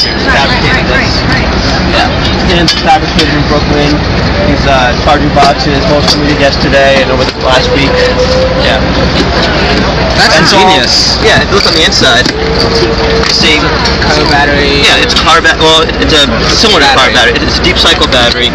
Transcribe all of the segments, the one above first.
fabricated this. Yeah. And fabricated in Brooklyn. He's charging boxes, most community yesterday and over the last week. Yeah. That's ingenious. Yeah, if you look on the inside, see car battery. Yeah, it's car battery. Well, it's a similar to car battery. It's a deep cycle battery.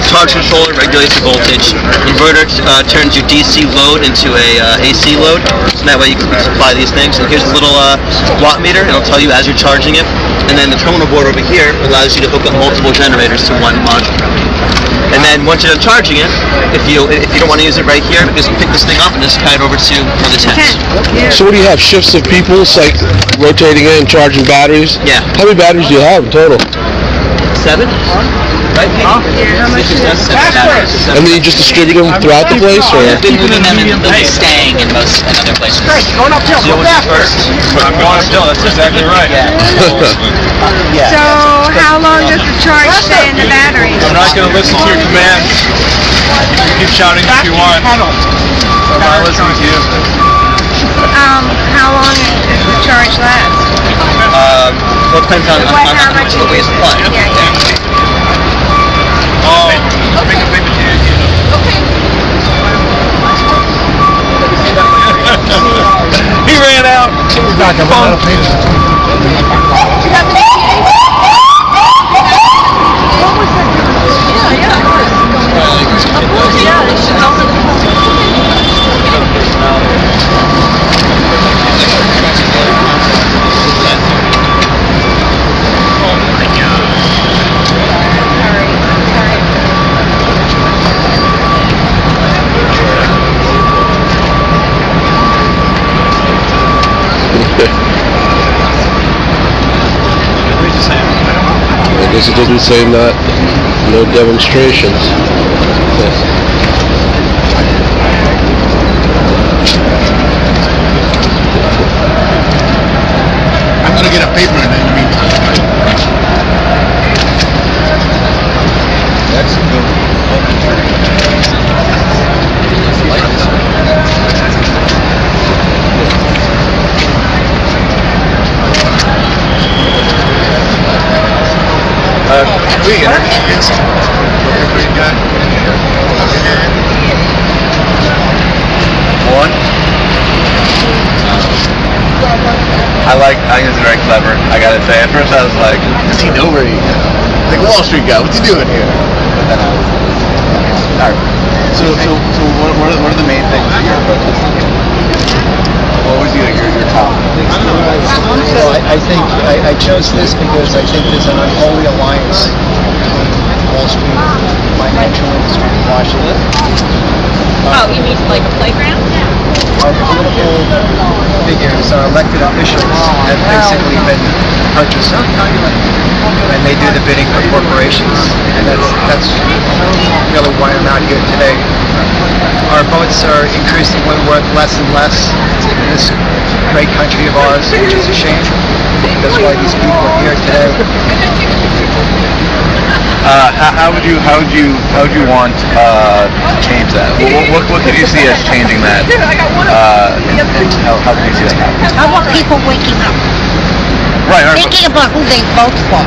Charge controller regulates the voltage. Inverter turns your DC load into a AC load. So that way you can supply these things. And here's a little watt meter. It'll tell you as you're charging it. And then the terminal board over here allows you to hook up multiple generators to one module. And then once you're done charging it, if you don't want to use it right here, just pick this thing up and just carry it over to one of the tents. So what do you have? Shifts of people, like rotating in, charging batteries? Yeah. How many batteries do you have in total? 7? Right? How much is it? And then you just distribute them throughout the place, or? They've been moving them and they'll be staying in other places. Going uphill, go faster. I'm going uphill, that's exactly right. Yeah. So how long does the charge stay in the battery? I'm not going to listen to your commands. You can keep shouting if you want. I'm not listening to you. How long does the charge last? Well, it depends on How much what we supply. Yeah. Oh, make a big He ran out. He's not going I guess it'll be saying that no demonstrations. I'm going to get a paper in the meantime. That's I think it's very clever. I gotta say, at first I was like, does he know where he is? Like Wall Street guy, what's he doing here? But then I was alright. So what are the main things that you're focusing on? What would be your top? Well, I think I chose this because I think there's an unholy alliance between Wall Street, financial industry, and Washington. Oh, you mean like a playground? Our political figures, our elected officials, have basically been purchased, and they do the bidding for corporations, and that's really why I'm out here today. Our votes are increasingly worth less and less in this great country of ours, which is a shame. That's why these people are here today. How would you want to change that? What could you see as changing that? And how could you see that happen? I want people waking up, Right. thinking about who they vote for.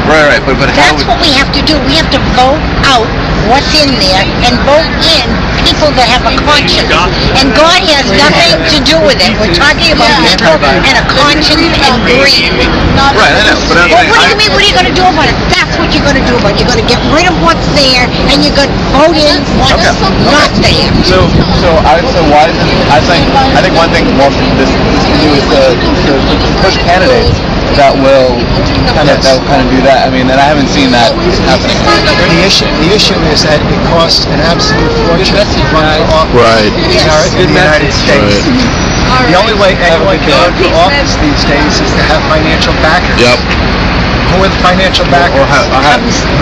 Right. But how That's would? what we have to do. We have to vote out what's in there and vote in people that have a conscience. And God has nothing to do with it. We're talking about people and a conscience and greed. Right. I know. But Well, what do you mean? What are you going to do about it? That's what you're going to do about it. You're going to get rid of what's there, and you're going to vote in what's not there. So why isn't I think one thing this can do is to push candidates that will kind of do that. I mean, and I haven't seen that happening. The issue is that it costs an absolute fortune to run for office Right. in the United States. Right. The only way anyone can run for office these days is to have financial backers. Yep. Who are the financial backers?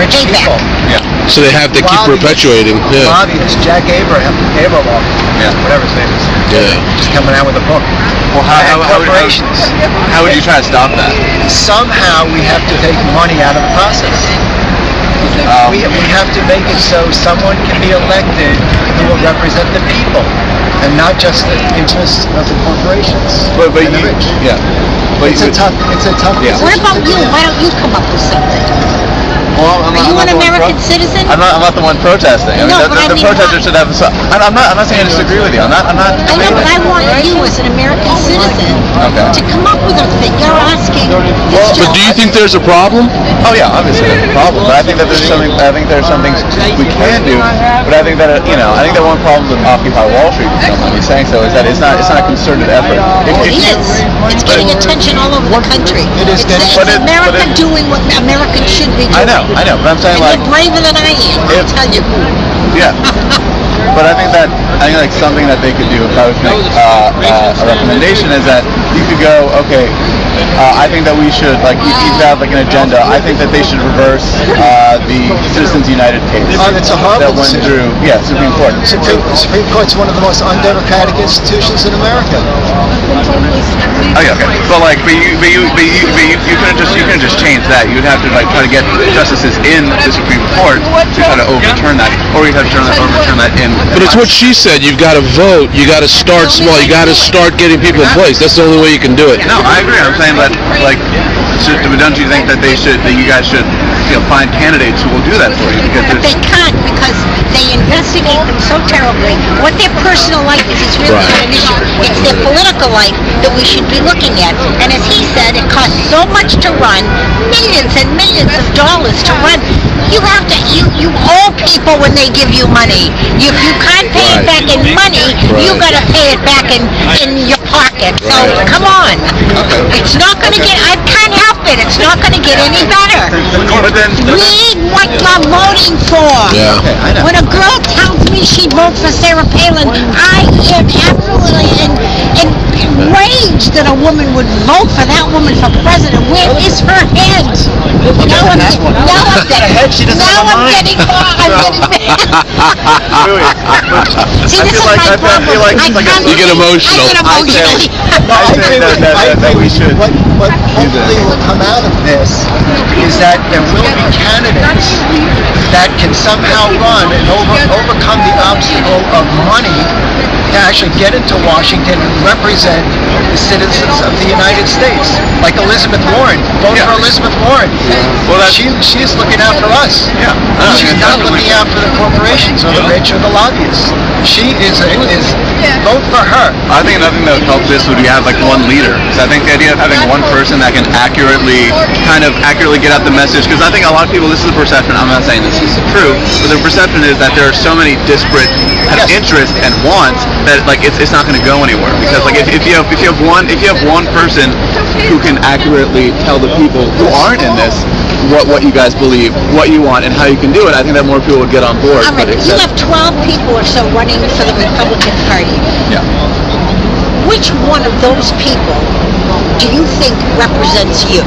Rich Payback. people. Yeah. So they have to keep perpetuating. Yeah. Lobbyists, Jack Abraham, whatever his name is. Yeah. Just coming out with a book. Well, And corporations. how would you try to stop that? Somehow we have to take money out of the process. We have to make it so someone can be elected who will represent the people and not just the interests of the corporations But and the rich. yeah. It's a tough. Yeah. What about you? Why don't you come up with something? Well, Are you an American citizen? I'm not the one protesting. I mean, No, but I the mean, protesters should have. I'm not saying I disagree with you. I'm not. I know, but I want you as an American citizen to come up with a thing. You're asking. But do you think there's a problem? Oh yeah, obviously there's a problem, but I think that there's something. I think there's some things we can do. But I think that I think that one problem with Occupy Wall Street, if you don't mind me saying so, is that it's not a concerted effort. It is. It's getting attention all over the country. It is getting. It's America doing what Americans should be doing. I know, but I'm saying And like. you're braver than I am, I'll tell you. Yeah. But I think like something that they could do, if I was make a recommendation, is that you could go, okay, I think that we should, like, you have like an agenda. I think that they should reverse the Citizens United case. It's a horrible that went decision. through, Supreme Court. Supreme Court's one of the most undemocratic institutions in America. Okay. But you couldn't just change that. You'd have to like try to get justices in the Supreme Court to try to overturn that, or you'd have to overturn that in. But it's what she said. You've got to vote. You got to start small. You got to start getting people in place. That's the only way you can do it. No, I agree. I'm saying that, like, don't you think that you guys should, find candidates who will do that for you? But they can't because they investigate them so terribly. What their personal life is really not an issue. It's their political life that we should be looking at. And as he said, it costs so much to run, millions and millions of dollars to run. You have to, you owe people when they give you money. If you can't pay it back in money, you got to pay it back in your pocket. So come on, it's not going to get. I can't help it. It's not going to get any better. But then, Read what you're voting for. Yeah. okay, I know. When a girl tells me she'd vote for Sarah Palin, I am absolutely enraged that a woman would vote for that woman for president. Where is her head? Now I'm getting See, this is my problem. You get emotional. I get emotional. I think that we should. What hopefully will come out of this is that there will be candidates that can somehow run and overcome the obstacle of money to actually get into Washington and represent the citizens of the United States. Like Elizabeth Warren. Vote for Elizabeth Warren. Well, she's looking out for us. Yeah. She's not looking out for the corporations or the rich or the lobbyists. She is vote for her. I think another thing that would help this would be have like one leader. So I think the idea of having one person that can accurately get out the message, because I think a lot of people, this is the perception, I'm not saying this is true, but the perception is that there are so many disparate interests and wants that like it's not going to go anywhere. Because like if you have one person who can accurately tell the people who aren't in this what you guys believe, what you want, and how you can do it, I think that more people would get on board. All right, you have 12 people or so running for the Republican Party. Yeah. Which one of those people do you think represents you?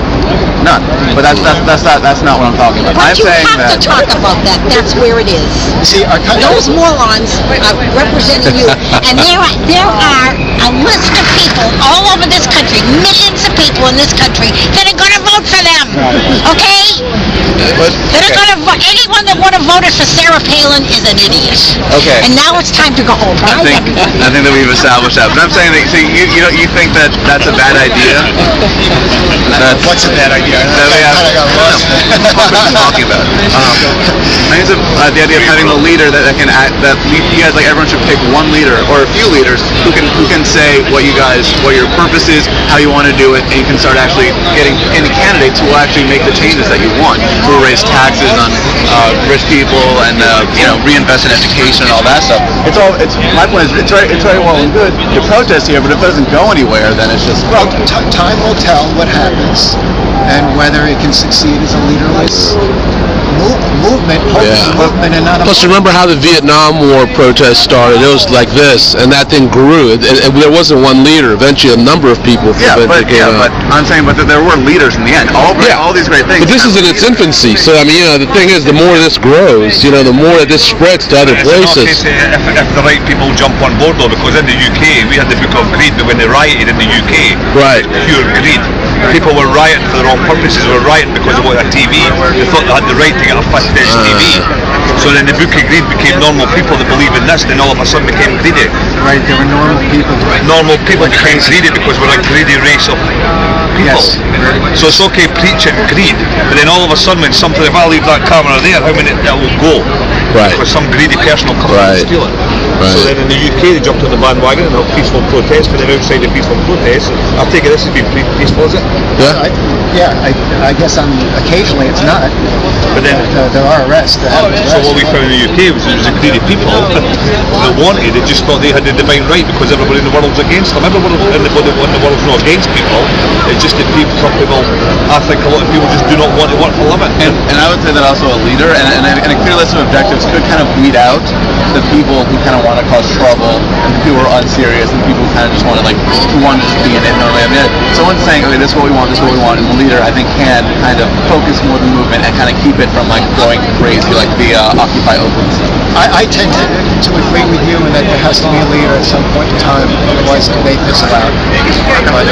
None. But that's not what I'm talking about. But I'm you saying have that. to talk about that. That's where it is. You see, our country. Those morons are representing you, and there are a list of people all over this country, millions of people in this country that are going to vote for them. Okay? That are going to vote. Anyone that would have voted for Sarah Palin is an idiot. Okay. And now it's time to go home. I think that we've established that. But I'm saying that you think that that's a bad idea? What's a bad idea? That we have. What we're talking about. I think the idea of having a leader that can act. That you guys, like, everyone should pick one leader or a few leaders who can say what your purpose is, how you want to do it, and you can start actually getting any candidates who will actually make the changes that you want. Who will raise taxes on rich people and reinvest in education and all that stuff. My point is it's very well and good to protest here, but if it doesn't go anywhere, then it's just time will tell what happens and whether it can succeed as a leaderless movement, movement, and not a Plus, remember how the Vietnam War protests started? It was like this, and that thing grew. There wasn't one leader. Eventually, a number of people came out. But I'm saying, but there were leaders in the end. All these great things. But this is in its infancy. So I mean, the thing is, the more this grows, the more that this spreads to other places. If the right people jump on board, though, because in the UK we had the Book of Greed, but when they rioted in the UK, Right. pure greed. People were rioting for the wrong purposes. They were rioting because they wanted a TV. They thought they had the right to get a 50-inch TV. So then the Book of Greed became normal people that believe in this, then all of a sudden became greedy. Right, there were normal people. Normal people became greedy because we're a greedy race of people. Yes. So it's okay preaching greed, but then all of a sudden when something, if I leave that camera there, how many that will go? Right. Because some greedy person will come and Right. steal it. Right. So then in the UK they jumped on the bandwagon and have peaceful protest, but then outside the peaceful protest, I take it this has been peaceful, is it? Yeah. I guess occasionally it's not. But then There are arrests. so what we found in the UK was the greedy people that wanted, they just thought they had the divine right because everybody in the world's against them. Everybody in the world's not against people. It's just that some people, I think a lot of people just do not want to work for a living. And I would say that also a leader and a clear list of objectives could kind of weed out the people who kind of want to cause trouble and the people who are unserious and the people who kind of just want to who want to just be in it normally. I mean, someone saying, okay, this is what we want, this is what we want, and the leader I think can kind of focus more the movement and kind of keep it from going crazy like the Occupy Oakland stuff. I tend to agree with you in that there has to be a leader at some point in time, otherwise they fizzle out. But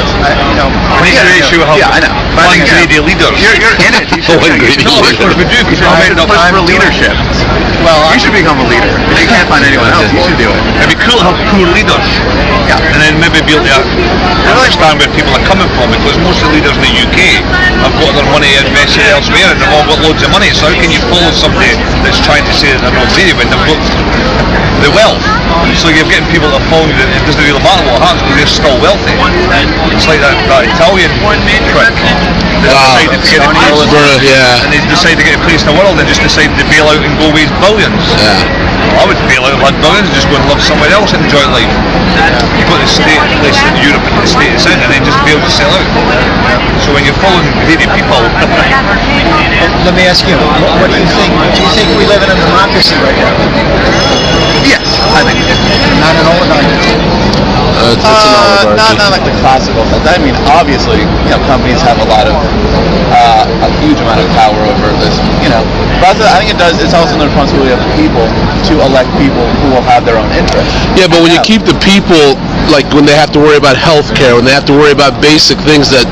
We need to issue how I know. But I think, greedy leaders. You're in it. You should greedy No, of course we do, because I'm I'm in push for leadership. well, You should become a leader. If you can't find anyone else, you should do it. It'd be cool to have poor leaders. Yeah. And then maybe be able to understand where people are coming from, because most of the leaders in the UK have got their money invested elsewhere and they've all got loads of money. So how can you follow somebody that's trying to say that they're not greedy when they've got the wealth? So you're getting people that follow you that it doesn't really matter what happens because they're still wealthy. It's like that Italian trick. They decide to get a place, Yeah. and they decide to get a place in the world and just decide to bail out and go waste billions. Yeah. I would bail out like billions and just go and live somewhere else and enjoy life. You go to the state, place in Europe and the state it's in, and then just bail to sell out. So when you're following greedy people, let me ask you, what do you think? Do you think we live in a democracy right now? Yes, I think. Not an oligarchy. It's an oligarchy. Not like the classical sense. I mean, obviously, companies have a lot of a huge amount of power over this. But I think it's also the responsibility of the people to elect people who will have their own interests. Yeah, but when you keep the people, like when they have to worry about health care, when they have to worry about basic things that,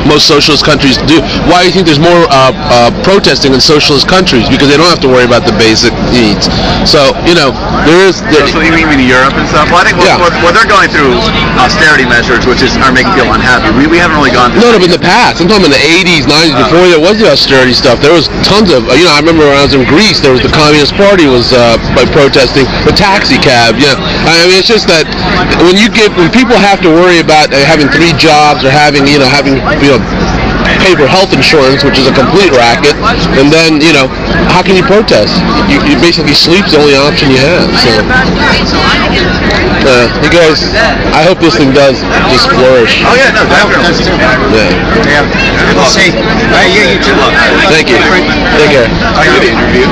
most socialist countries do, why do you think there's more protesting in socialist countries? Because they don't have to worry about the basic needs. So, there is... So you mean Europe and stuff? Well, I think what they're going through austerity measures, which are making people unhappy. We haven't really gone through... No, but in the past, I'm talking in the 80s, 90s, before there was the austerity stuff, there was tons of, I remember when I was in Greece, there was the Communist Party was protesting, the taxi cab, I mean, it's just that when people have to worry about having 3 jobs or having pay for health insurance, which is a complete racket, and then, how can you protest? You basically sleep's the only option you have, so. You guys, I hope this thing does just flourish. Oh yeah, no, definitely. Yeah. We'll see. You too. Thank you. Take care. Good interview.